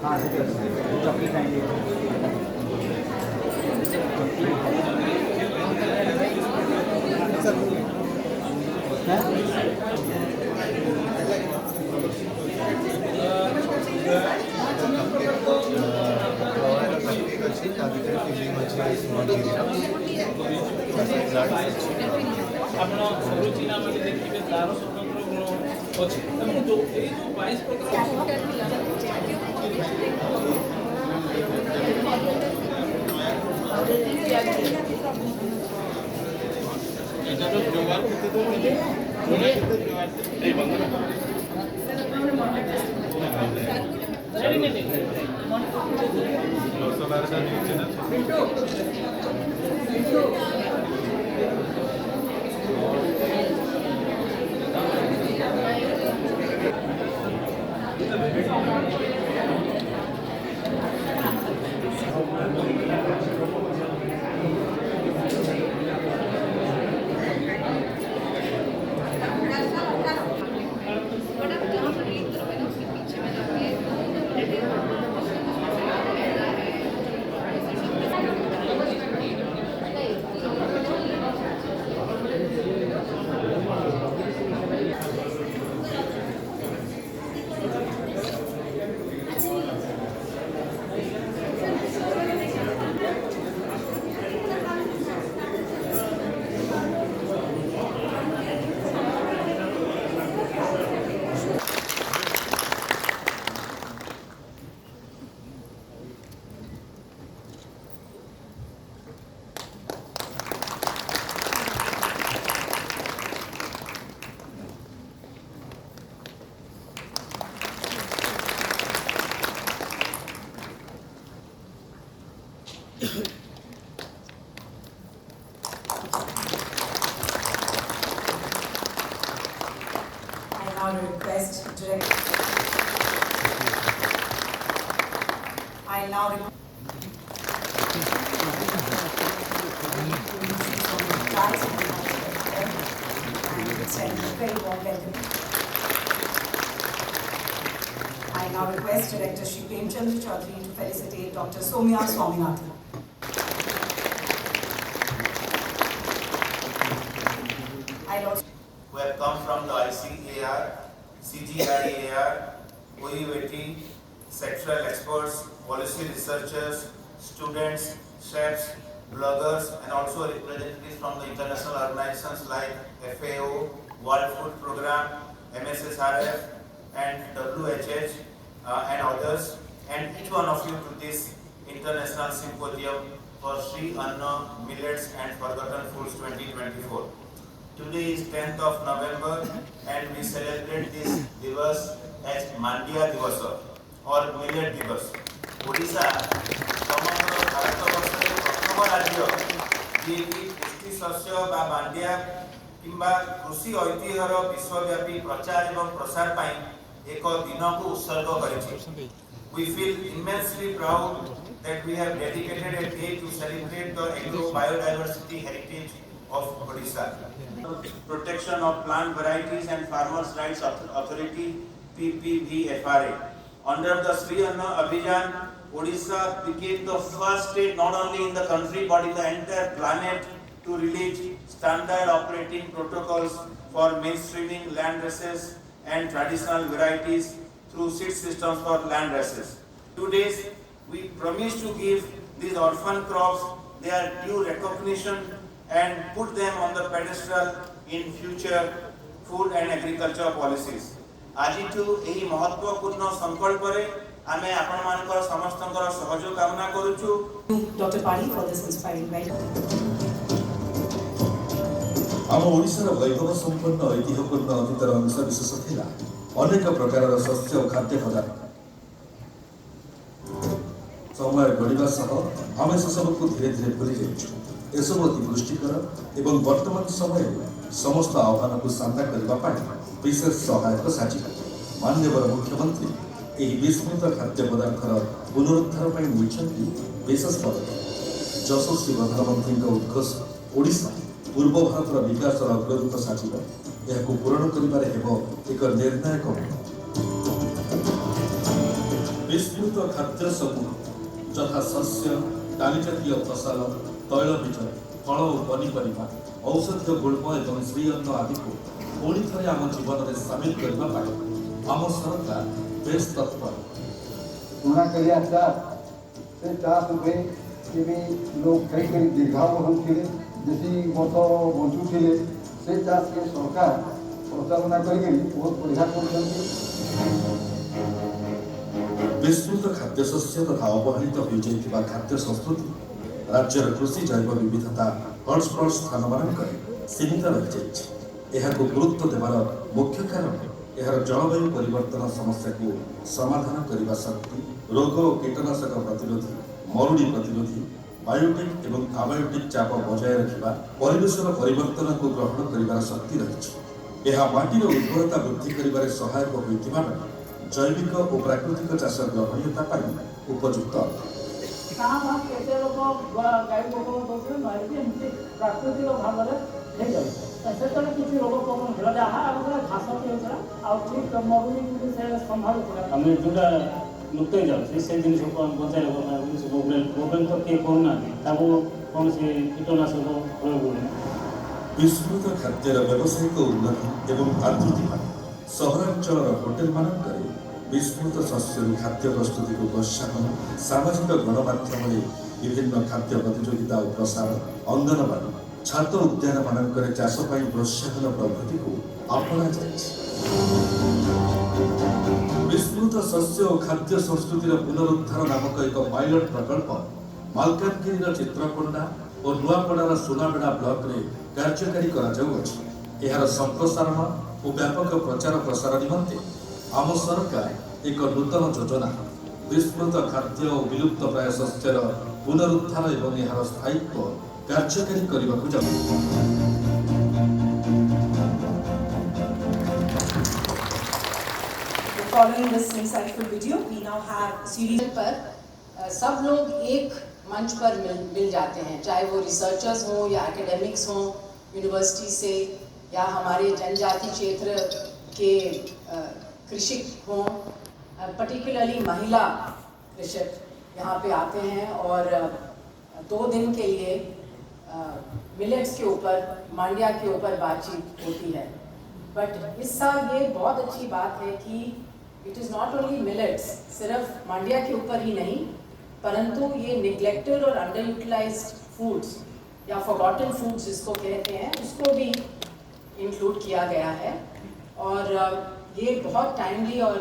हाँ चॉकलेट आएंगे ଆପଣ ସରୁଚିନା ମାନେ ଦେଖିବେ ତାର ସ୍ୱତନ୍ତ୍ର ଗୁଣ ଅଛି ତେଣୁ ଯୋଉ ଏଇ ଯୋଉ 22 ପ୍ରକାର এটা তো ব্যবহার করতে তো মনে এই বন্ধ now request Director. I now request. Very warm welcome. I now request Director Shri Premchandra Chaudhary to felicitate Dr. Somya Swaminathan. Who have come from the ICAR, CGIAR, OUAT, sectoral experts, policy researchers, students, chefs, bloggers, and also representatives from the international organizations like FAO, World Food Programme, MSSRF, and WHH, and others, and each one of you to this international symposium for Sri Anna, Millets and Forgotten Foods 2024. Today is 10th of November and we celebrate this Divas as Mandia Divas or Millet Divas. Odisha, समग्र भारतवर्षରେ ପ୍ରଥମ ରାଜ୍ୟ ଯିଏକି କୃଷି ଶସ୍ୟ ବା ମାଣ୍ଡିଆ କିମ୍ବା କୃଷି ଐତିହ୍ୟର ବିଶ୍ୱବ୍ୟାପୀ ପ୍ରଚାର ଏବଂ ପ୍ରସାର ପାଇଁ ଏକ ଦିନକୁ ଉତ୍ସର୍ଗ କରିଛି. We feel immensely proud that we have dedicated a day to celebrate the agro-biodiversity heritage of Odisha. Protection of Plant Varieties and Farmers' Rights Authority PPVFRA. Under the Sri Anna Abhijan, Odisha became the first state not only in the country but in the entire planet to release standard operating protocols for mainstreaming land races and traditional varieties through seed systems for land races. Today, we promise to give these orphan crops their due recognition and put them on the pedestal in future food and agriculture policies. आजिठु एही महत्वपूर्ण संकल्प रे आमे आपण मानकर समस्तंकर सहयोग कामना करूछु. Dr. Padi for this inspiring writing. आम ओडिशार वैभव संपन्न ऐतिह्यपूर्ण अतीतर अंश विशेष थिला अनेक प्रकारर शस्य और खाद्य पदार्थ. समय गढ़ा सह आम से सबको धीरे धीरे भूली जाइछु. एसबू अति पुष्टिकर एवं वर्तमान समय समस्त आह्वान को सामना करने विशेष सहायक साजिब. माननीय मुख्यमंत्री यह विस्मृत खाद्य पदार्थर पुनरुद्धार पर विशेष पदक्षेप. यशस्वी प्रधानमंत्री उद्घोष ओडिशा पूर्व भारतर विकास अग्रदूत साजिब. यह पूरण कर एक निर्णायक विस्तृत खाद्य समूह यथा शस्य डाली जातीय फसल तैलबीज फल और पनीपरिया औषधीय गुल्म एवं श्रीअन्न आदि को पुणी थे आम जीवन में सामिल करने आम सरकार बेस तत्पर। पुणा करिया चाष से चाष हुए कि भी लोग कई कई दीर्घाव होते जैसी मत बंचुले से चाष के सरकार प्रचारणा करके बहुत बढ़िया कर विस्तृत खाद्य शस्य तथा अवहेलित हो जाइथिबा खाद्य संस्कृति राज्यर कृषि जैव विविधता हॉटस्पॉट स्थान मानक सीमित रही जाइछि। एहाको गुरुत्व देवार मुख्य कारण एहार जलवायु परिवर्तन समस्या को समाधान करने शक्ति रोग और कीटनाशक प्रतिरोधी मरुड़ी प्रतिरोधी बायोटिक एवं आबायोटिक चाप बजाय रखा परिवेशर परिवर्तन को ग्रहण कर शक्ति रही है। माटीर उर्वरता वृद्धि कर सहायक होता जैविक और प्राकृतिक चाष ग्रहणीयता उपयुक्त। प्राकृतिक भाव में किसी रोग प्रॉब्लम जहाँ घास ठीक मरुड़ी से संभाल आम जोटा लुप्त हो जाए से जिन बचाई प्रोब्लेम तो किए करना कौन से कीटनाशक प्रयोग हो विस्तृत खाद्यर व्यावसायिक उन्नति एवं आदृति सहरांचल होटेल मानक विस्तृत शस्य खाद्य प्रस्तुति को प्रोत्साहन सामाजिक गणमाध्यम विभिन्न खाद्य प्रतियोगिता और प्रसार अंगनवाड़ी छात्र उद्यान मानक चाष प्रोत्साहन प्रभृति को अपना विस्तृत शस्य और खाद्य संस्कृतिर पुनरुद्धार नामक एक पायलट प्रकल्प मालकानगिरी चित्रकोंडा और नुआपड़ार सुनाबेड़ा ब्लॉक रे कार्यकारी कर संप्रसारण और व्यापक प्रचार प्रसार निमंते आम सरकार एक नूतन योजना विस्तृत खाद्य और विलुप्त प्राय शस्यर पुनरुद्धार एवं यार स्थायित्व कार्यकारी करने को Following this insightful video, we now have series पर सब लोग एक मंच पर मिल जाते हैं, चाहे वो रिसर्चर्स हों या एकेडमिक्स हों यूनिवर्सिटी से या हमारे जनजाति क्षेत्र के कृषक हों, पर्टिकुलरली महिला कृषक यहाँ पे आते हैं और 2 दिन के लिए मिलेट्स के ऊपर मांडिया के ऊपर बातचीत होती है। बट इस साल ये बहुत अच्छी बात है कि it is not only millets, सिर्फ मांडिया के ऊपर ही नहीं परंतु ये निग्लेक्टेड और अंडर यूटिलाइज्ड फूड्स या फॉरगॉटन फूड्स जिसको कहते हैं उसको भी इंक्लूड किया गया है। और ये बहुत टाइमली और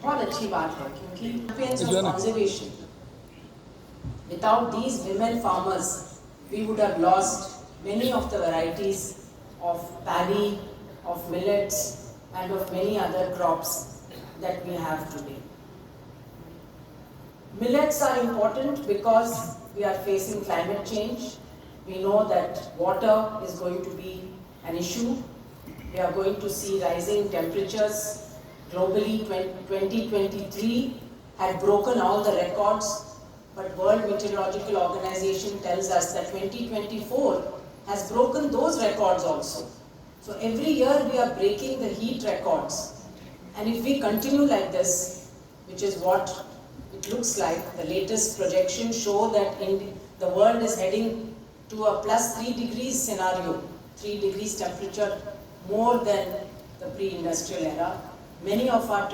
बहुत अच्छी बात है क्योंकि conservation without these women farmers we would have lost many of the varieties of paddy, of millets and of many other crops that we have today. Millets are important because we are facing climate change. We know that water is going to be an issue. We are going to see rising temperatures. Globally, 2023 had broken all the records. But World Meteorological Organization tells us that 2024 has broken those records also. So every year we are breaking the heat records. And if we continue like this, which is what it looks like, the latest projections show that the world is heading to a +3 degrees scenario, 3 degrees temperature more than the pre-industrial era. Many of our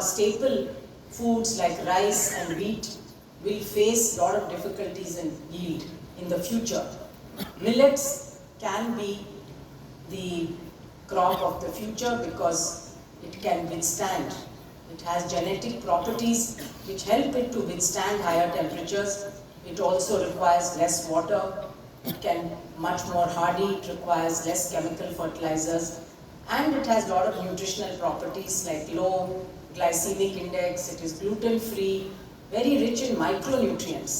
staple foods like rice and wheat will face a lot of difficulties in yield in the future. Millets can be the crop of the future because it can withstand. It has genetic properties which help it to withstand higher temperatures. It also requires less water. It can much more hardy. It requires less chemical fertilizers. And it has a lot of nutritional properties like low glycemic index. It is gluten-free, very rich in micronutrients.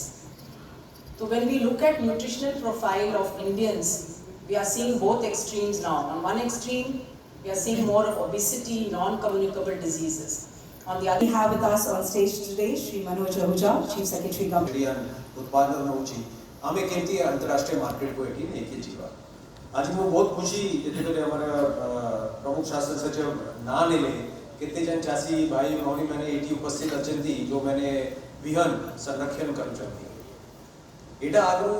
So when we look at nutritional profile of Indians, we are seeing both extremes now. On one extreme, we are seeing more of obesity, non-communicable diseases. On the other, we have with us on stage today Shri Manoj Ahuja, Chief Secretary Government. उत्पादन होची आमे केमती अंतरराष्ट्रीय market को eighty नेके जीवा आज मैं बहुत खुशी जेतेबेले हमारा प्रमुख शासन सचिव ना नेले केते जन चासी भाई भौणी मैंने एटी उपस्थित अछंती जो मैंने विहन संरक्षण करुछंती एटा आगु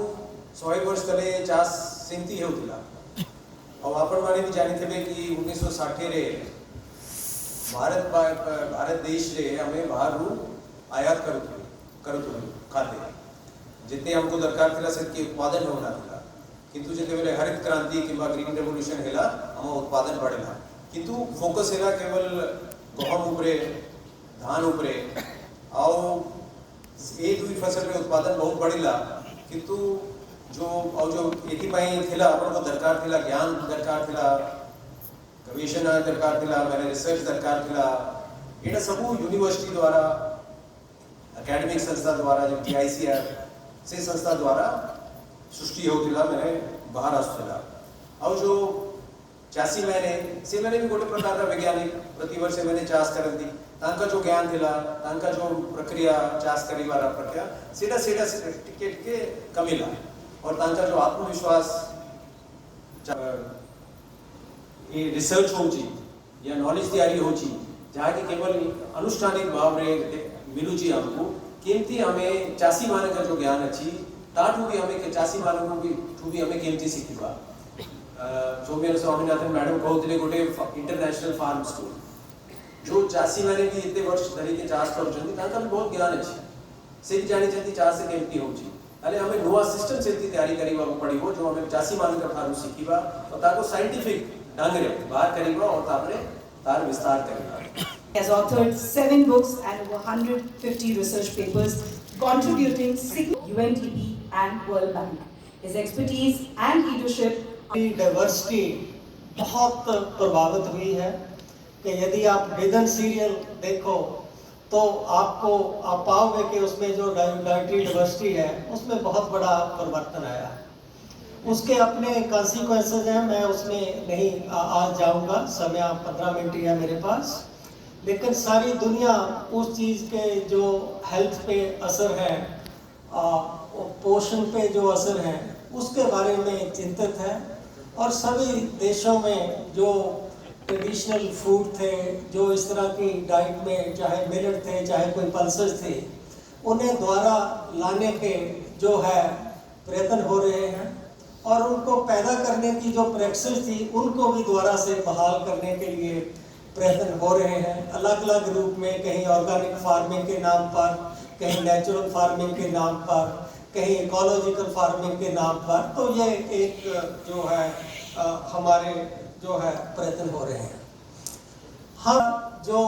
100 वर्ष तले चास सेमती हेउतिला और आपण माने भी जानी थे कि 1960 रे भारत देश रे हमें बाहर रु आयात करुथु खाते जिते हमको दरकार थिला से कि उत्पादन होना थिला किंतु जेते बेले हरित क्रांति किंबा ग्रीन रेवोल्यूशन हेला हम उत्पादन बढ़ेला किंतु फोकस हेला केवल गहम उपरे धान उपरे आउ ए दुई फसल रे उत्पादन बहुत बढ़िला किंतु जो एथि पई थिला अपन को दरकार थिला ज्ञान दरकार थिला गवेषणा दरकार थिला मैंने रिसर्च दरकार थिला एटा सबु यूनिवर्सिटी द्वारा एकेडमिक संस्था द्वारा जो टीआईसीआर से संस्था द्वारा सृष्टि होतिला मैंने बाहर आसुला और जो चासी मैंने भी गोटे प्रकार का वैज्ञानिक प्रतिवर्ष मैंने चाष करती तांका जो ज्ञान थिला तांका जो प्रक्रिया चाष करिवार प्रक्रिया सेटा टिके टिके कमिला और तांका जो आत्मविश्वास ये रिसर्च होची या नॉलेज तैयारी होची जहाँ की केवल अनुष्ठानिक भाव रे मिलुची हमको केमती हमें चासी माने का जो ज्ञान अच्छी ताठू भी हमें चासी माने को भी हमें केमती सीखिबा सौम्या स्वामीनाथन मैडम कहते गोटे इंटरनेशनल फार्म स्कूल जो चासी माने भी इतने वर्ष धरी के चाष करुछंती तांका भी बहुत ज्ञान अच्छी से भी जानी चाहती चाष से केमती होची अले हमें नुआ सिस्टम से तैयारी करिबा पड़िबो जो हमें चासी माने का फार्म सीखिबा और ताको साइंटिफिक ढंग रे बाहर करिबा और तापरे तार विस्तार करिबा Has authored 7 books and over 150 research papers contributing significantly UNDP and World Bank. His expertise and leadership diversity बहुत प्रभावित हुई है कि यदि आप विदन सीरियल देखो तो आप पाओगे कि उसमें जो डाइवर्सिटी है उसमें बहुत बड़ा परिवर्तन आया है। उसके अपने कॉन्सिक्वेंसेस हैं, मैं उसमें नहीं आज जाऊंगा, समय 15 मिनट ही है मेरे पास, लेकिन सारी दुनिया उस चीज़ के जो हेल्थ पे असर है, पोषण पे जो असर है, उसके बारे में चिंतित है। और सभी देशों में जो ट्रेडिशनल फूड थे, जो इस तरह की डाइट में चाहे मिलेट थे चाहे कोई पल्सेस थे, उन्हें द्वारा लाने के जो है प्रयत्न हो रहे हैं और उनको पैदा करने की जो प्रैक्टिस थी उनको भी दोबारा से बहाल करने के लिए प्रयत्न हो रहे हैं, अलग अलग रूप में, कहीं ऑर्गेनिक फार्मिंग के नाम पर, कहीं नेचुरल फार्मिंग के नाम पर, कहीं इकोलॉजिकल फार्मिंग के नाम पर। तो ये एक जो है हमारे जो है प्रयत्न हो रहे हैं। हाँ, जो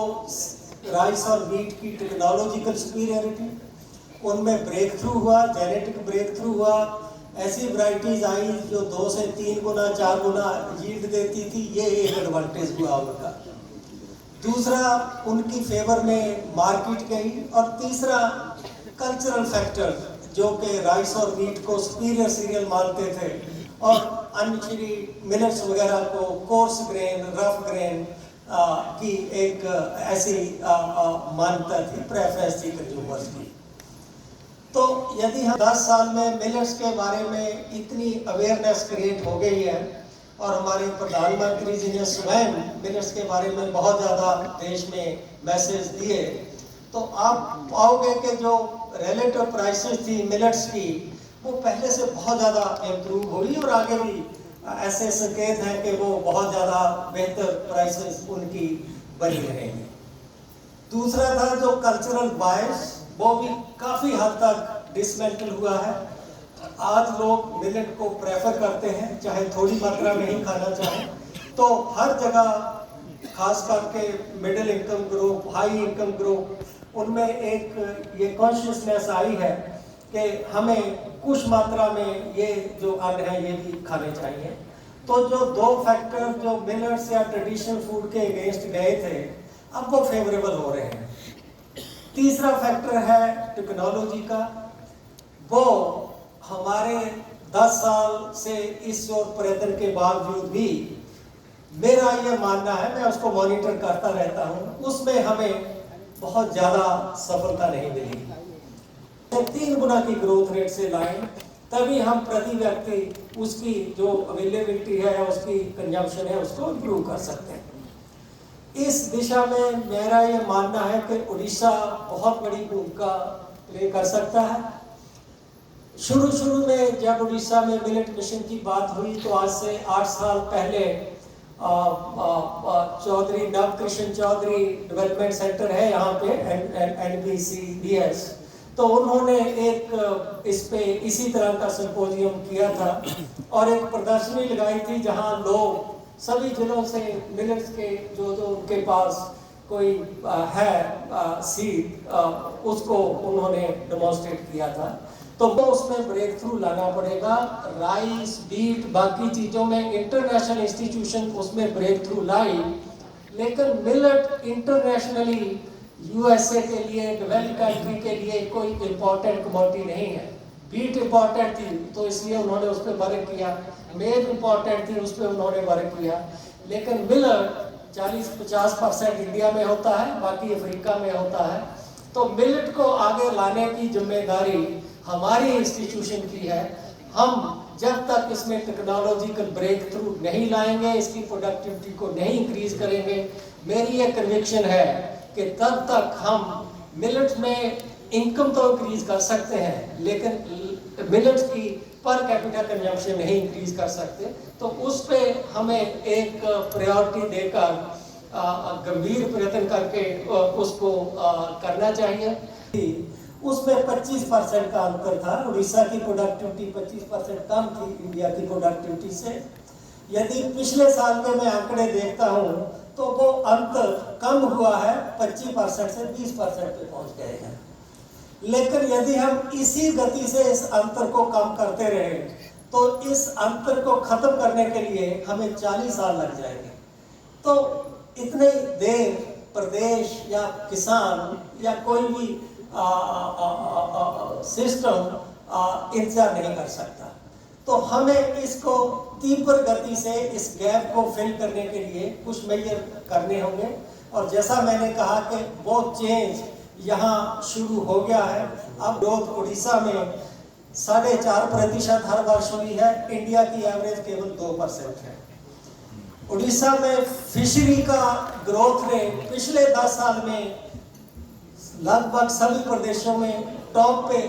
राइस और वीट की टेक्नोलॉजिकल सुपीरियरिटी, उनमें ब्रेक थ्रू हुआ, जेनेटिक ब्रेक थ्रू हुआ, ऐसी वैरायटीज आई जो 2 से 3 गुना 4 गुना यील्ड देती थी, ये एक एडवांटेज हुआ उनका। दूसरा, उनकी फेवर में मार्केट गई। और तीसरा, कल्चरल फैक्टर, जो कि राइस और वीट को सुपीरियर सीरियल मानते थे और अनचिरी मिलेट्स वगैरह को कोर्स ग्रेन, रफ ग्रेन की एक ऐसी मान्यता थी, प्रेफरेंस थी कंज्यूमर्स की। तो यदि हम 10 साल में मिलेट्स के बारे में इतनी अवेयरनेस क्रिएट हो गई है और हमारे प्रधानमंत्री जी ने स्वयं मिलेट्स के बारे में बहुत ज़्यादा देश में मैसेज दिए, तो आप पाओगे कि जो रिलेटिव प्राइसेस थी मिलेट्स की, वो पहले से बहुत ज़्यादा इम्प्रूव हुई और आगे भी ऐसे संकेत हैं कि वो बहुत ज़्यादा बेहतर प्राइसेस उनकी बनी रहेंगी। दूसरा था जो कल्चरल बायस, वो भी काफ़ी हद तक डिसमेंटल हुआ है। आज लोग मिलेट को प्रेफर करते हैं, चाहे थोड़ी मात्रा में ही खाना चाहें। तो हर जगह, खास करके middle income group, high income group, उनमें एक ये कॉन्शियसनेस आई है कि हमें कुछ मात्रा में ये जो अन्न है ये भी खाने चाहिए। तो जो 2 फैक्टर जो मिलेट्स या ट्रेडिशनल फूड के अगेंस्ट गए थे, अब वो फेवरेबल हो रहे हैं। तीसरा फैक्टर है टेक्नोलॉजी का। वो हमारे 10 साल से इस और प्रयत्न के बावजूद भी, मेरा ये मानना है, मैं उसको मॉनिटर करता रहता हूँ, उसमें हमें बहुत ज़्यादा सफलता नहीं मिली। 3 गुना की ग्रोथ रेट से लाएं, तभी हम प्रति व्यक्ति उसकी जो अवेलेबिलिटी है, उसकी कंजम्पशन है, उसको इम्प्रूव कर सकते हैं। इस दिशा में मेरा ये मानना है कि उड़ीसा बहुत बड़ी भूमिका प्ले कर सकता है। शुरू में जब उड़ीसा में मिलेट मिशन की बात हुई तो आज से 8 साल पहले चौधरी नवकृष्ण चौधरी डेवलपमेंट सेंटर है यहाँ पे NBCDS, तो उन्होंने एक इस पे इसी तरह का सिंपोजियम किया था और एक प्रदर्शनी लगाई थी जहाँ लोग सभी जिलों से मिलेट्स के जो उनके पास कोई है सीड उसको उन्होंने डेमोन्स्ट्रेट किया था। तो वो उसमें ब्रेक थ्रू लाना पड़ेगा। राइस, व्हीट, बाकी चीज़ों में इंटरनेशनल इंस्टीट्यूशन उसमें ब्रेक थ्रू लाई, लेकिन मिलेट इंटरनेशनली USA के लिए, डेवलप्ड कंट्री के लिए कोई इम्पोर्टेंट कमोडिटी नहीं है। व्हीट इम्पोर्टेंट थी तो इसलिए उन्होंने उस पर वर्क किया, मेज इम्पोर्टेंट थी उस पर उन्होंने वर्क किया, लेकिन मिलेट 40-50% इंडिया में होता है, बाकी अफ्रीका में होता है। तो मिलेट को आगे लाने की जिम्मेदारी हमारी इंस्टीट्यूशन की है। हम जब तक इसमें टेक्नोलॉजिकल ब्रेक थ्रू नहीं लाएंगे, इसकी प्रोडक्टिविटी को नहीं इंक्रीज करेंगे, मेरी ये कन्विक्शन है कि तब तक हम मिलेट्स में इनकम तो इंक्रीज कर सकते हैं, लेकिन मिलेट्स की पर कैपिटा कंजम्पशन नहीं इंक्रीज कर सकते। तो उस पे हमें एक प्रायोरिटी देकर गंभीर प्रयत्न करके उसको करना चाहिए। उसमें 25% का अंतर था। उड़ीसा की प्रोडक्टिविटी 25% कम थी इंडिया की प्रोडक्टिविटी से। यदि पिछले साल के मैं आंकड़े देखता हूँ तो वो अंतर कम हुआ है, 25% से 20% पे पहुँच गए हैं। लेकिन यदि हम इसी गति से इस अंतर को कम करते रहे तो इस अंतर को खत्म करने के लिए हमें 40 साल लग जाएंगे। तो इतने देर प्रदेश या किसान या कोई भी सिस्टम इंतजार नहीं कर सकता। तो हमें इसको तीव्र गति से इस गैप को फिल करने के लिए कुछ मेजर करने होंगे। और जैसा मैंने कहा कि वो चेंज यहाँ शुरू हो गया है। अब ग्रोथ उड़ीसा में 4.5% हर वर्ष हुई है, इंडिया की एवरेज केवल 2% है। उड़ीसा में फिशरी का ग्रोथ रेट पिछले 10 साल में लगभग सभी प्रदेशों में टॉप पे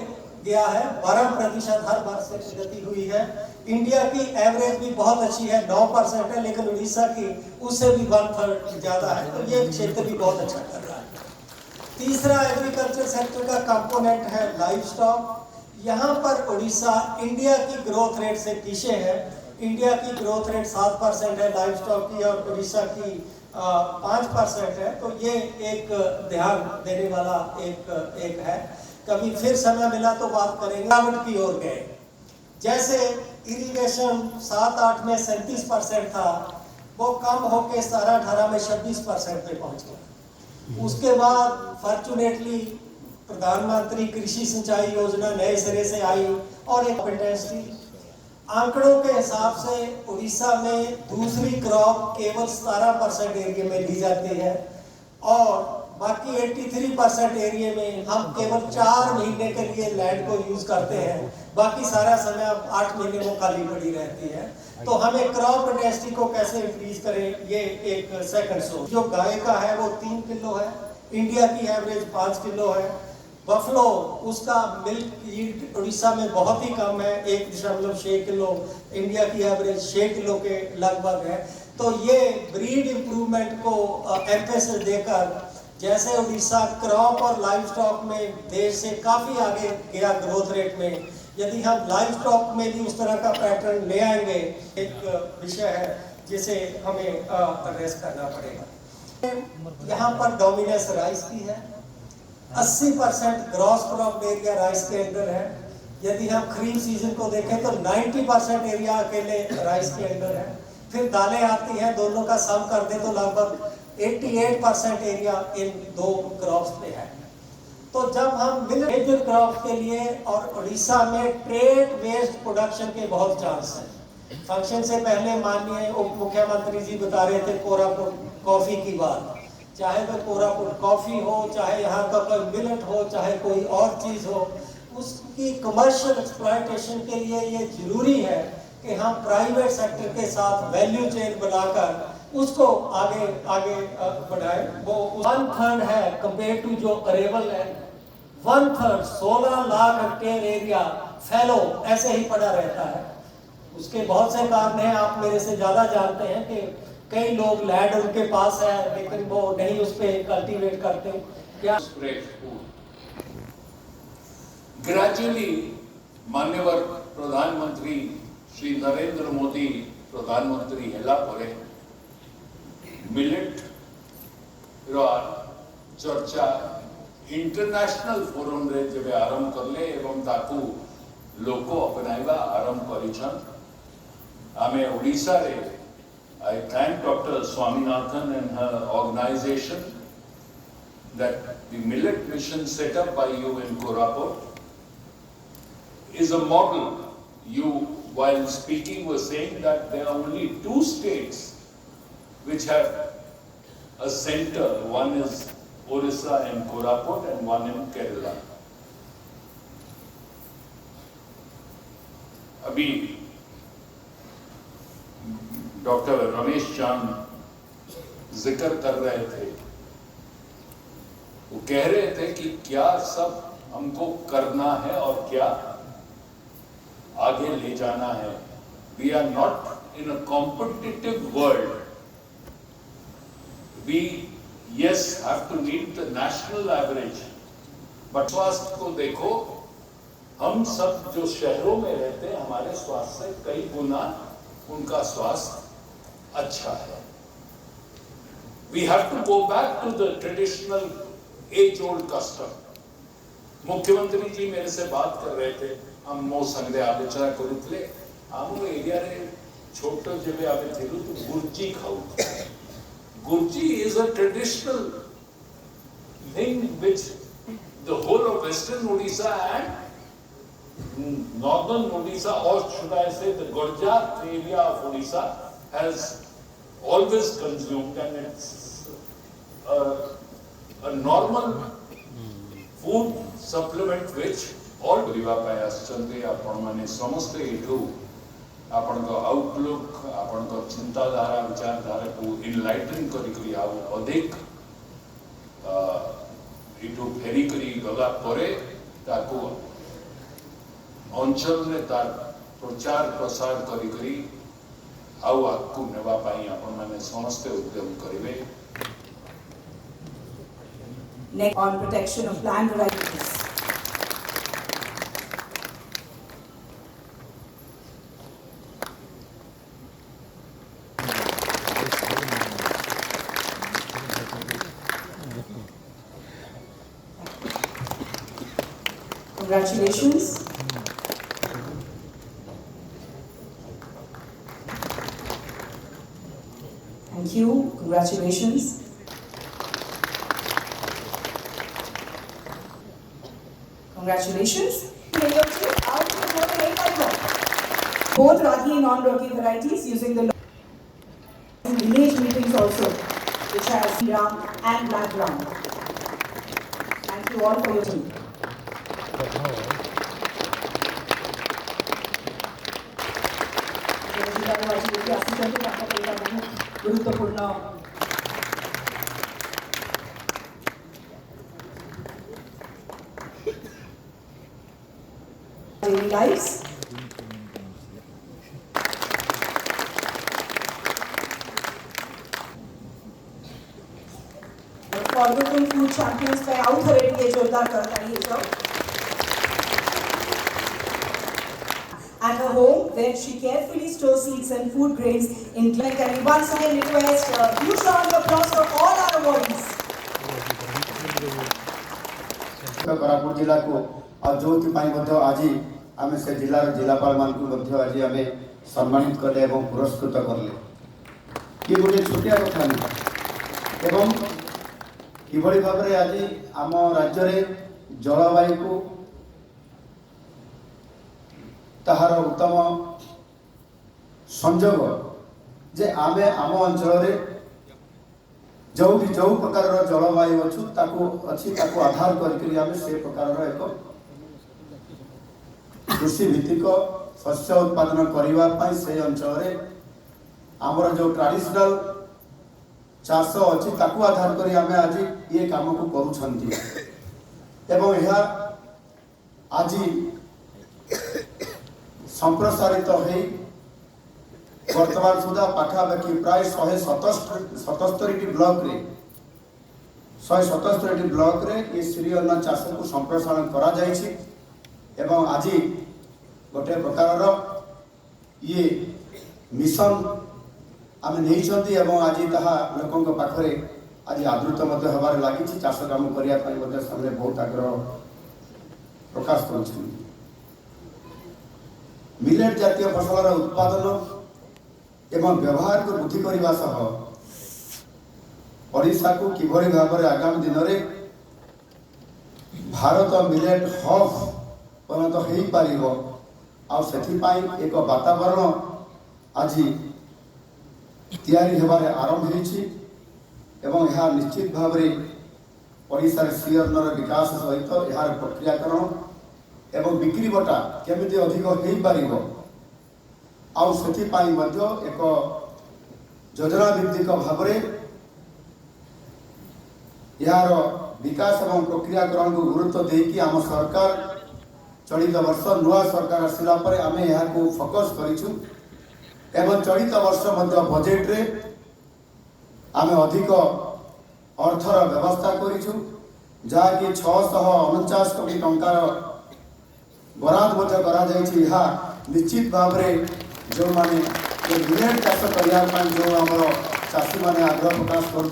गया है, 12% हर वर्ष से प्रगति हुई है। इंडिया की एवरेज भी बहुत अच्छी है, 9% है, लेकिन उड़ीसा की उससे भी 1/3 ज़्यादा है। तो ये क्षेत्र भी बहुत अच्छा कर रहा है। तीसरा एग्रीकल्चर सेक्टर का कंपोनेंट है लाइव स्टॉक। यहाँ पर उड़ीसा इंडिया की ग्रोथ रेट से पीछे है। इंडिया की ग्रोथ रेट 7% है लाइव स्टॉक की और उड़ीसा की 5% है। तो ये एक ध्यान देने वाला एक है। कभी फिर समय मिला तो बात करेंगे। गिरावट की ओर गए, जैसे इरिगेशन 7-8 में 37% था, वो कम होकर 17-18 में 26% पे पहुंच गया। उसके बाद फॉर्चुनेटली प्रधानमंत्री कृषि सिंचाई योजना नए सिरे से आई और एक कंपेटेंसी आंकड़ों के हिसाब से उड़ीसा में दूसरी क्रॉप केवल 17% एरिया में ली जाती है और बाकी 83% एरिया में हम केवल 4 महीने के लिए लैंड को यूज करते हैं, बाकी सारा समय 8 महीने वो खाली पड़ी रहती है। तो हमें क्रॉप इंडस्ट्री को कैसे इंक्रीज करें, ये एक सेकंड सोर्स। जो गाय का है वो 3 किलो है, इंडिया की एवरेज 5 किलो है। बफलो उसका मिल्क यील्ड उड़ीसा में बहुत ही कम है, 1.6 किलो, इंडिया की एवरेज 6 किलो के लगभग है। तो ये ब्रीड इम्प्रूवमेंट को एम्फेसिस देकर जैसे उड़ीसा क्रॉप और लाइव स्टॉक में देश से काफ़ी आगे गया ग्रोथ रेट में, यदि हम लाइव स्टॉक में भी उस तरह का पैटर्न ले आएंगे, एक विषय है जिसे हमें एड्रेस करना पड़ेगा। यहाँ पर डोमिनेंस राइस की है, 80% ग्रॉस क्रॉप एरिया राइस के अंदर है। यदि हम खरीफ सीजन को देखें तो 90% एरिया अकेले राइस के अंदर है। फिर दालें आती हैं, दोनों का सम कर दें तो लगभग 88% एरिया इन 2 क्रॉप्स पे है। तो जब हम मेजर क्रॉप के लिए और उड़ीसा में ट्रेड बेस्ड प्रोडक्शन के बहुत चांस हैं। फंक्शन से पहले माननीय उप मुख्यमंत्री जी बता रहे थे कोरापुट कॉफी की बात, चाहे वह कोरापुट कॉफी हो, चाहे यहाँ का कोई मिलेट हो, चाहे कोई और चीज हो, उसकी कमर्शियल एक्सप्लॉयटेशन के लिए ये जरूरी है कि हम प्राइवेट सेक्टर के साथ वैल्यू चेन बनाकर उसको आगे आगे बढ़ाए। वो 1/3 है कंपेयर टू जो arable land, 1/3 16 lakh hectare area fallow ऐसे ही पड़ा रहता है। उसके बहुत से कारण हैं, आप मेरे से ज्यादा जानते हैं कि कई लोग लैंड उनके पास है लेकिन वो नहीं उस पर कल्टीवेट करते। क्या ग्रेजुअली माननीय प्रधानमंत्री श्री नरेंद्र मोदी प्रधानमंत्री हेला परे मिलेट चर्चा इंटरनेशनल फोरम रे जब आरंभ करले एवं ताकू लोक अपनाइबा आरंभ करिछन। आमे ओडिशा रे I thank Dr. Swaminathan and her organization that the millet mission set up by you in Koraput is a model. You, while speaking, were saying that there are only 2 states which have a center. One is Orissa and Koraput and one in Kerala. Abhi doctor Ramesh चांद जिक्र कर रहे थे, वो कह रहे थे कि क्या सब हमको करना है और क्या आगे ले जाना है। We are not in a competitive world. We yes have to meet the national average, but स्वास्थ्य को देखो, हम सब जो शहरों में रहते हैं हमारे स्वास्थ्य से कई गुना उनका स्वास्थ्य अच्छा है। We have to go back to the traditional age-old custom. मुख्यमंत्री जी मेरे से बात कर रहे थे, हम मो संगे आलोचना करूले, हम एरिया रे छोटो जब आवे थिलु तो गुर्जी खाऊ। गुर्जी is a traditional thing which the whole of Western Odisha and Northern Odisha, or should I say the Gurjat area of Odisha, has always consumed, and it's a normal food supplement which all गरिबा पाए आसचंदे आपण माने समस्त एठू आपण को outlook आपण को चिंताधारा विचारधारा को इनलाइटन करी आउ अधिक एठू फेरी करी गला परे ताको अंचल ने तार प्रचार प्रसार करी आउ आगू नेबा पाई आपण माने समस्त उद्यम करिवे। Next, on protection of plant varieties. Congratulations. Thank you. Congratulations. Congratulations. Both Ragi and non-Ragi varieties using the village meetings also, which has brown and black ground. Thank you all for your team. गुरुत्वपूर्ण daily lives. Forgotten Food Champions पे out करेंगे ये जोरदार करता है ये सब। At her home, where she carefully stores seeds and food grains in Glen. And we once again request a huge round of applause for all our awardees. Koraput जिला को और जो आज आम से जिलार जिलापाल मान आज आम सम्मानित कले और पुरस्कृत करले कि गोटे छोटिया कथा नहीं एवं किभली भाव में आज आम राज्य में जलवायु को ताहार उत्तम संजोग जे आमे आम अंचल जो भी जो प्रकार जलवायु अच्छी आधार करके से प्रकार एक कृषि भित्तिक शस्य उत्पादन करने से अंचल आमर जो ट्रेडिशनल चाष अच्छी ताकू आधार करी आमे आज ये काम को करूछंती एवं यह आज संप्रसारित हो वर्तमान सुधा पाखापाखि प्राय 177 ब्लॉक रे 177 ब्लॉक रे ये श्री अन्न चाष को संप्रसारण करा जायछि एवं आज गोटे प्रकार ये मिशन आम नहीं एवं आज ताहा लोकों पाखरे आज आदृत मध्य हबार लगी चाष काम करने से बहुत आग्रह प्रकाश कर मिलेट जातीय फसलर उत्पादन एवं व्यवहार को वृद्धि करने सह ओडिशा को किभली भाव में आगामी दिन में भारत मिलेट हब परिणत हो पार एक वातावरण आज तैयारी होबार आरंभ होइछि एवं यह निश्चित भाव में ओडिशा सी अन्नर विकास सहित यार प्रक्रियाकरण एवं बिक्री बटा केमिति अधिक हो पारिबो आउ सेथिपाई मध्य एक योजना भित्तिक भाव में यार विकास एवं प्रक्रियाकरण को गुरुत्व देकी आम सरकार चलित वर्ष नुआ सरकार आसिला परे आमे यहाँ को फोकस करिछु एवं चलित वर्ष मध्य बजेट रे आमे अधिक अर्थर व्यवस्था करिछु जहाँकि 649 कोटी टंकार बराद मध्य करा जायछि यह निश्चित भाव में जो माने मिलेट चाष करने जो आमर चाषी मैंने आग्रह प्रकाश कर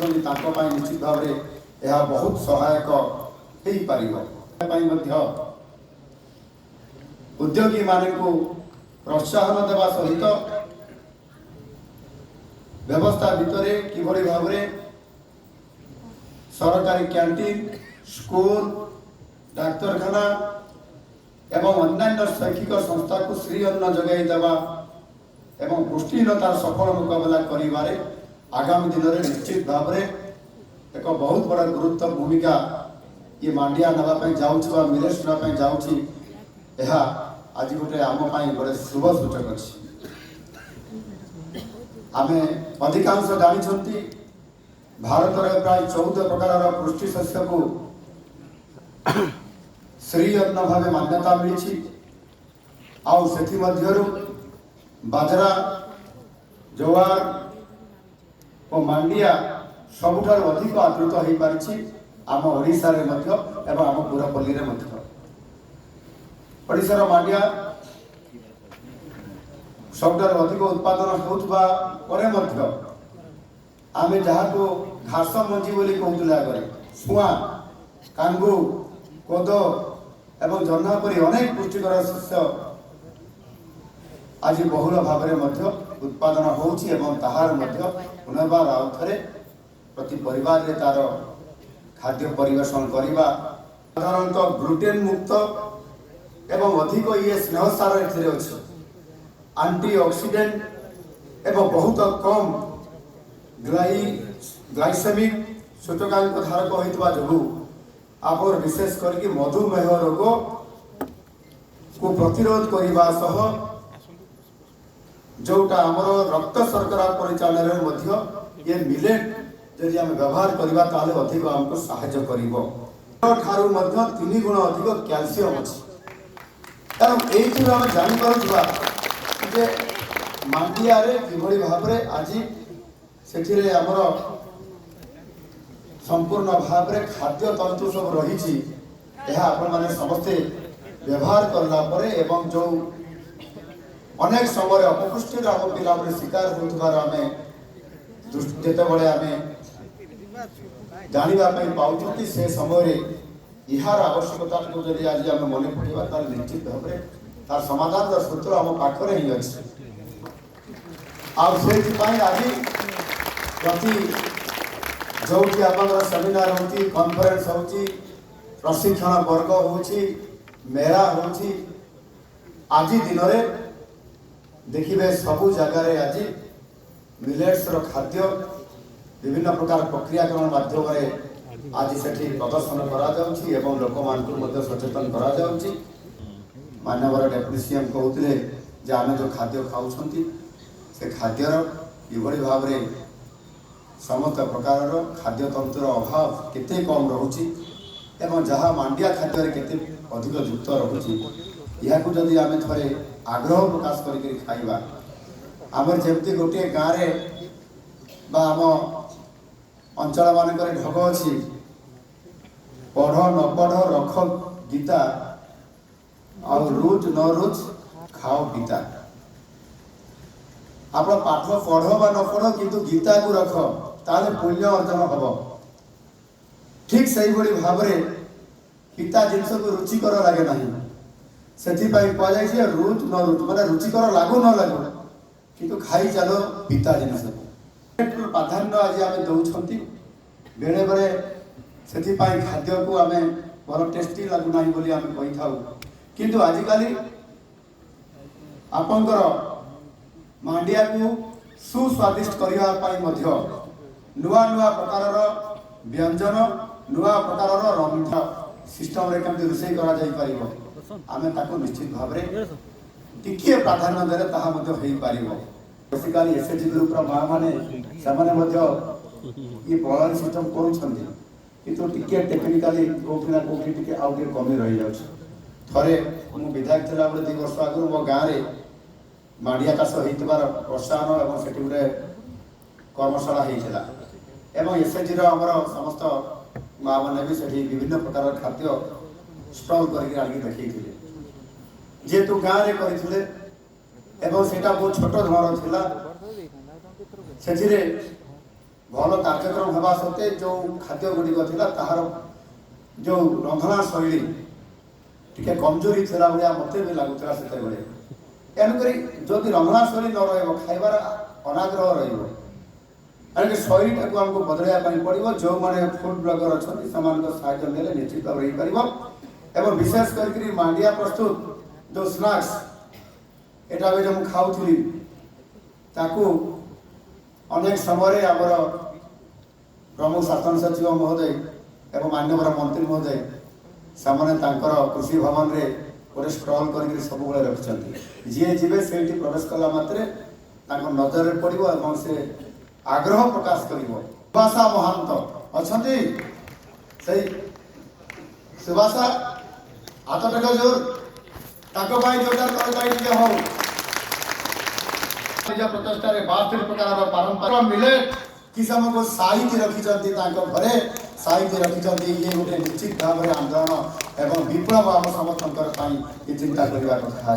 निश्चित भाव में यह बहुत सहायक हो पार उद्योगी मान को प्रोत्साहन देवा सहित व्यवस्था भितर किभली भाव में सरकारी कैंटीन स्कूल डाक्तरखाना एवं अन्य शैक्षिक संस्था को श्री अन्न जगाई देवा एवं पुष्टिहीनतार सफल मुकाबला करिबारे आगामी दिन में निश्चित भाव में एक बहुत बड़ा गुरुत्व भूमिका ये मांडिया नापी जाऊँच मिलेट्स नापी जाऊँगी यह आज गोटे आम गोटे शुभ सूचक अच्छी आमे अधिकांश जानी भारत में प्राय 14 प्रकार पुष्टि शस्य को श्री अन्न भाव मान्यता मिली आउ से बाजरा जवार और मांडिया सबुठार अधिक आदृत हो पारी आम ओडिशा रे मध्य एवं आम पुरपल्ली रे मध्य ओडिशार मांडिया सबुठार अधिक उत्पादन होउथबा परे मध्य आमे जहाँ को घास मंजी बोली कहूले आगे सुआ कांगू कोदो एवं जन्ना परी अनेक पुष्टिकर शस्य आज बहुल भाव में उत्पादन होउछि एवं ताहार मध्य पुनर्बार आउ थे प्रति परिवार रे तार खाद्य परिवेषण करवा साधारणतः ग्लुटेन मुक्त एवं अधिक ये स्नेह सार एथिरे अछि एंटीऑक्सीडेंट एवं बहुत कम ग्लाइसेमिक सूचकांक धारक होइतबा जोगु आपर विशेष करके मधुमेह रोग को प्रतिरोध करने सह जोटा आमर रक्त शर्करा परिचालन मध्य ये मिलेट यदि आम व्यवहार करवा ताले अधिक आमको सहायता करिवो ठारू मध्य 3 गुण अधिक कैल्शियम अछि कारण एथुर हम जानि पारुछबा जे मांडिया रे किभली भाव रे आज सेठिरे आमर संपूर्ण भाव में खाद्य तंतु सब रही आपण माने समस्ते व्यवहार करला परे एवं जो अनेक समय अपपुष्टि आम पिला शिकार होतबार आमे जेतेबेले आमे जानिबा पई पाउछंती से समय इहार आवश्यकता को यदि आज आम मन पड़वा तार निश्चित भाव में तार समाधान सूत्र आम पाखरे ही अच्छे आज प्रति जो सेमिनार होची कॉन्फ्रेंस होची प्रशिक्षण वर्ग होची मेला होची आज दिन में देखिए सबु जगार आज मिलेट्स खाद्य विभिन्न प्रकार प्रक्रियाकरण माध्यम आज से प्रदर्शन करा लोक मान सचेतन करा मानवर डेप्यूटी सीएम कहते आम जो खाद्य खाऊँ से खाद्यर किभली भाव में समस्त प्रकार खाद्यतंत्र अभाव केते कम रोचे एवं जहाँ मांडिया खाद्य केते अधिक युक्त रोचे यहाँ जदि आम थे आग्रह प्रकाश करके खाइबा आमर जमती गोटे गाँव में आम अंचल मानक ढग अच्छी पढ़ न पढ़ रख गीता आ रुच न रुच खाओ गीता आप पाठ पढ़ बा न पढ़ किंतु गीता को रख ताले पुण्य अर्जन हम ठीक से भाव में गीता जिनस को रुचिकर लगे ना से कहुई रुच न रुच माने रुचिकर लागू न लागू किंतु खाई चलो पिता जिनस प्राधान्य आज आम दौरान बेले बेले से खाद्य को आम भल टेस्टी लगुना बोली आम कही था किंतु आजिकाली आपंकर मांडिया को सुस्वादिष्ट करने नुआ नुआ प्रकार व्यंजन नुआ प्रकार रंधा सिस्टम रे केमती रोषे करा आम निश्चित भाव में टिके प्राधान्य देले ताहा मध्य होई पारिबो बेसिकली एसएचजी ग्रुप रा मां माने सामान्य मध्य ये प्रणाली सिस्टम करूछंती किंतु टिके टेक्निकली कोकिना कोकि टिके आउ के कमी रही जाउछ थरे मु विधायक थिला बडे 2 वर्ष आगु मो गां रे मांडिया चाष होइतबार प्रोत्साहन एवं सेठी गुटे कर्मशाला हेइथिला एवं एसएचजी रा हमर समस्त मां माने भी सेठी विभिन्न प्रकार खाद्य स्टॉल करके आगे देखिए जेतु गाँव में करते बहुत छोट धरण थिला से भल कार्यक्रम होगा सत्ते जो खाद्य गुड़िक थिला ताहार जो रंधना शैली टिके कमजोरी थिला भाया मते भी लगुला से तेणुक जदि रंधना शैली न रही खाइबार अनाग्रह रही शैली टाक आमको बदलवाई पड़ो जो मैंने फूड ब्लगर अच्छा साहाय्य नेले निश्चित भाव हो पार एवं विशेष करके मांडिया प्रस्तुत जो स्नैक्स एटा भी जो खाऊली ताकू अनेक समय आमर प्रमुख शासन सचिव महोदय एवं मान्यवर मंत्री महोदय से कृषि भवन रे गोटे स्टॉल कर सब रखिंट जी जी से प्रवेश कला मात्रे नजर में पड़ो और से आग्रह प्रकाश कर सुभाषा महांत अच्छा सुभाषा हाथ टेक जोर जोरदार हो निज प्रचेषा 72 प्रकार पारंपरिक मिलेट किसान को साइज रखिंट घरे साइज रखिंट ये गोटे निश्चित भाव में आंदोलन एवं विप्लव आम समर्थन ये चिंता करने कथा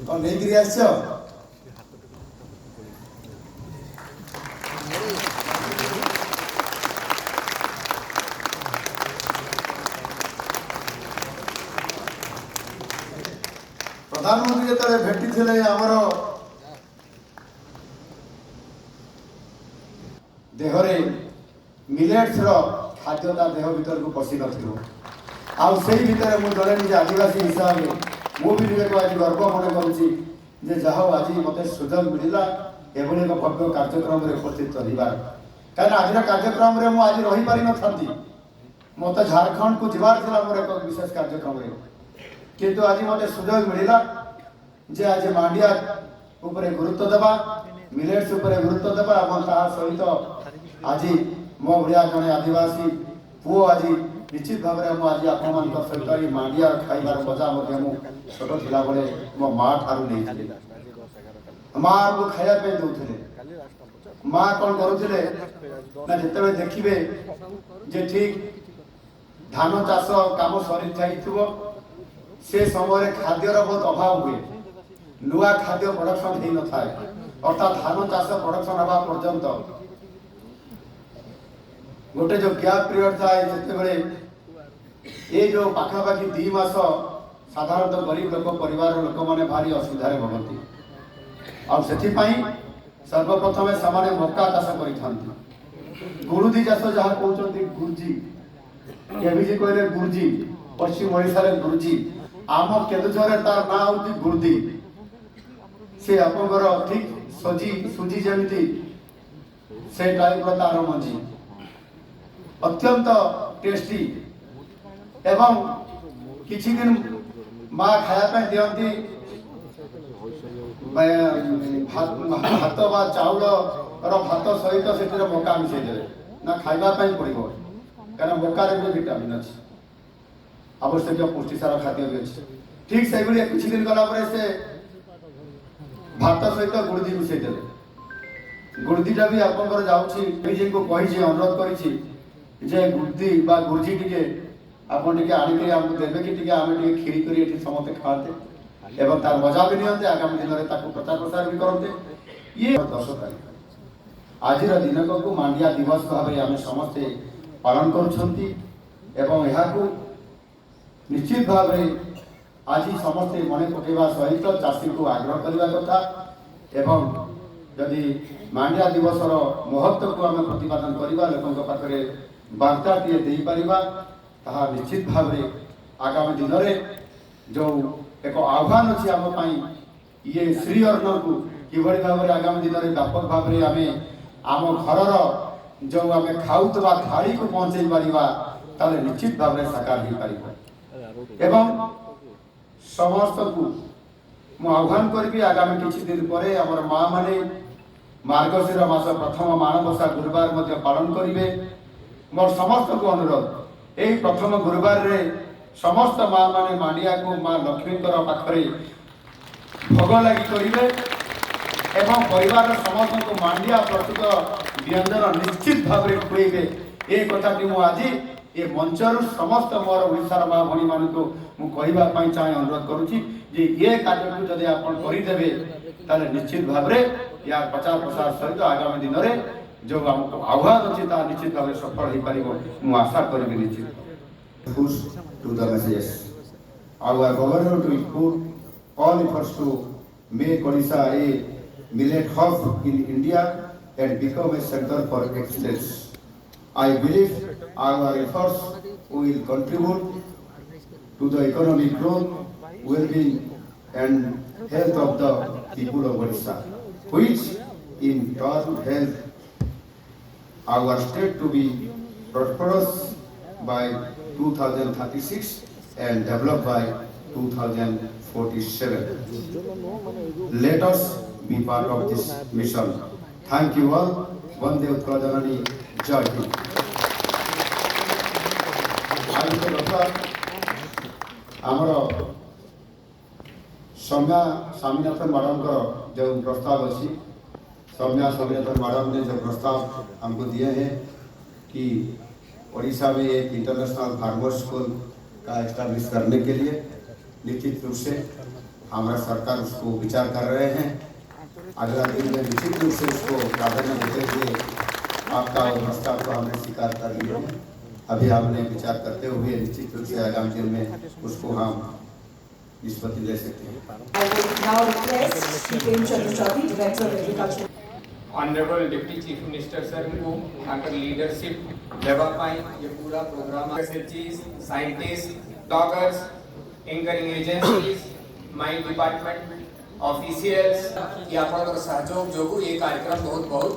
कौन नहीं आस प्रधानमंत्री जो भेटी थे आमर देहरे मिलेट्स खाद्यता देह भीतर को पशि नई भितर मुझे जड़े निजे आदिवासी हिसाब से मुझे निजे आज गर्व मन कर जहा आज मत सुजोग मिलला एभली एक भव्य कार्यक्रम उपस्थित रही कहीं आज कार्यक्रम में मुझे रही पारि न मत झारखंड को जबार मोर एक विशेष कार्यक्रम किंतु आज मत सुजोग मिलला जे आज मांडिया उपरे गुरुत्व देवा मिलेट्स उपरे गुरुत्व देवा सहित आज मो भाया जड़े आदिवासी पुओ आज निश्चित भाव में आज आपण सहित मांडिया खाइबार मजा छोट थिला बेले मो माँ ठारू नहीं माँ को खायापे दौले माँ कौन करुले ना जिते देखिए जे ठीक धान चाष कम सरी से समय खाद्यर बहुत अभाव हुए नुआ खाद्य प्रोडक्शन हो न थाए अर्थात धान चाष प्रोडक्शन हवा पर्यंत गोटे जो गैप पीरियड थाए जिते ये जो पाखापाखि 2 मास साधारणतः गरीब लोक परिवार लोक मैंने भारी असुविधा भगती सर्वप्रथम से मक्का चाष कर गुरुदी चाष जहाँ कहते गुर्जी केविजी कहले गुर्जी पश्चिम ओडिशा रे गुर्जी आम केन्दुझर तार ना हूँ गुर्दी से आपंकर ठीक सजी सुजी जमी से टाइप तार मंजी अत्यंत टेस्टी एवं किछि दिन माँ खायापे दियंती भात बा चाउल भात सहित से मका मिसईदे ना खावाई पड़ो कहीं मकार भी विटामिन अच्छे आवश्यक पुष्टिसार खाद्य भी अच्छे ठीक से किसी दिन गला से भात सहित गुड़दी मिसईदे गुड़दीटा भी आपंकर जाऊँगी को कही अनुरोध कर गुड़दी गुर्जी टे आपन टे आणिक आमको देवे कि आम खीरी कर समस्ते खाते एवं तार मजा भी नियंते आगामी दिन में प्रचार प्रसार भी करते ये 10 तारीख आज दिन को मांडिया दिवस भाव आम समस्ते पालन कर निश्चित भाव आज समस्ते मन पकड़ा सहित चाषी को आग्रह करने कथा एवं जदि मांडिया दिवस महत्व को आम प्रतिपादन करवा लोकों पाखे वार्ता टे दे पारिबा ताहा निश्चित भाव आगामी दिन में जो एक आह्वान अच्छी आम ये श्री अन्न को किभली भाव में आगामी दिन में व्यापक भाव में आम घर जो आम खाऊवा थाली को पहुँचे पारिबा ताले निश्चित भाव में साकार हो पार एवं समस्त को मु आह्वान करी आगामी किसी दिन पर आम माँ माने मार्गशीर मास प्रथम माणबसा गुरुवार मध्य पालन करेंगे मोर समस्त को अनुरोध यही प्रथम गुरुवार रे समस्त माँ माने मांडिया को माँ लक्ष्मी पाखरे भोग लगी करेंगे एवं परिवार समस्त को मांडिया प्रस्तुत व्यंजन निश्चित भाव में खुएबे ये कथाटी मु आज ये मंचर समस्त मोर ओडिशार माँ भणी मान को कहवाई चाहे अनुरोध करुँची ये कार्य को जब आप करदेवे ताले निश्चित भाव में यार प्रचार प्रसार सहित आगामी दिन में जो आमको आह्वान अच्छी निश्चित भाव सफल हो पार मुझे आशा करी निश्चित to the messages. Our governor to put all efforts to make Odisha a millet hub in India and become a center for excellence. I believe our efforts will contribute to the economic growth, well-being and health of the people of Odisha, which in turn help our state to be prosperous by 2036 and developed by 2047. Let us be part of this mission. Thank you all. Vande Utkal Janani. Jai Hind. आज के आमर Soumya Swaminathan madam जो प्रस्ताव अच्छी Soumya Swaminathan madam ने जो प्रस्ताव हमको दिए हैं कि ओडिशा में एक इंटरनेशनल फार्मर स्कूल का एस्टैब्लिश करने के लिए निश्चित रूप से हमारा सरकार उसको विचार कर रहे हैं। अगला दिन में निश्चित रूप से उसको प्राधान्य देते हुए आपका प्रस्ताव को हमने स्वीकार कर लिया है। अभी हमने विचार करते हुए निश्चित रूप से आगामी दिन में उसको हम निष्पत्ति ले सकते हैं। Honourable deputy chief minister sir को लीडरशिप लेवा पाई ये पूरा programme researchers scientist doctors anchoring agencies my department officials की आपन सहयोग जोगु ये कार्यक्रम बहुत बहुत